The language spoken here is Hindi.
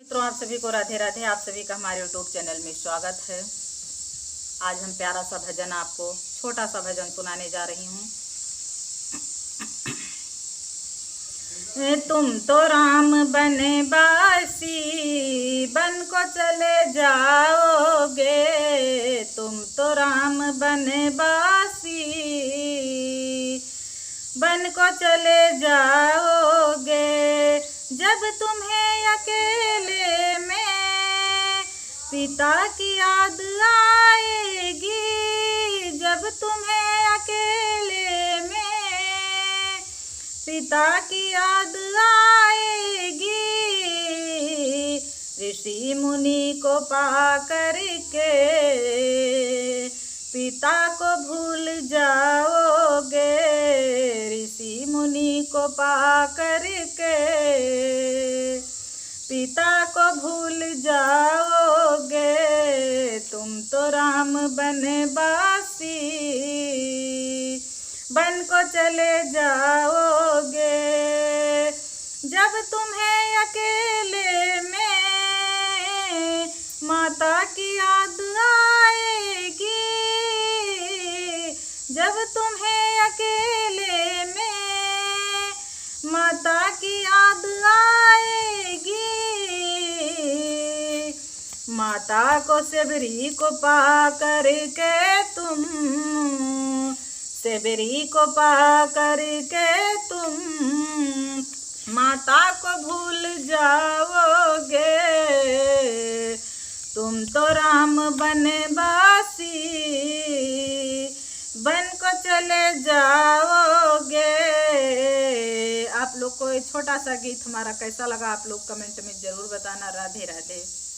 मित्रों, आप सभी को राधे राधे। आप सभी का हमारे यूट्यूब चैनल में स्वागत है। आज हम प्यारा सा भजन, आपको छोटा सा भजन सुनाने जा रही हूँ। तुम तो राम बनवासी, बन को चले जाओगे। तुम तो राम बनवासी, बन को चले जाओगे। जब तुम्हें अकेले में पिता की याद आएगी, जब तुम्हें अकेले में पिता की याद आएगी, ऋषि मुनि को पा करके पिता को भूल जाओगे। ऋषि मुनि को पा करके पिता को भूल जाओगे। तुम तो राम बनवासी, बन को चले जाओगे। जब तुम्हें अकेले में माता की याद आएगी, जब तुम्हें अकेले में माता की याद आएगी, माता को सेबरी को पा करके तुम, सेबरी को पा करके तुम माता को भूल जाओगे। तुम तो राम बनवासी, बन को चले जाओगे। आप लोग को ये छोटा सा गीत हमारा कैसा लगा, आप लोग कमेंट में जरूर बताना। राधे राधे।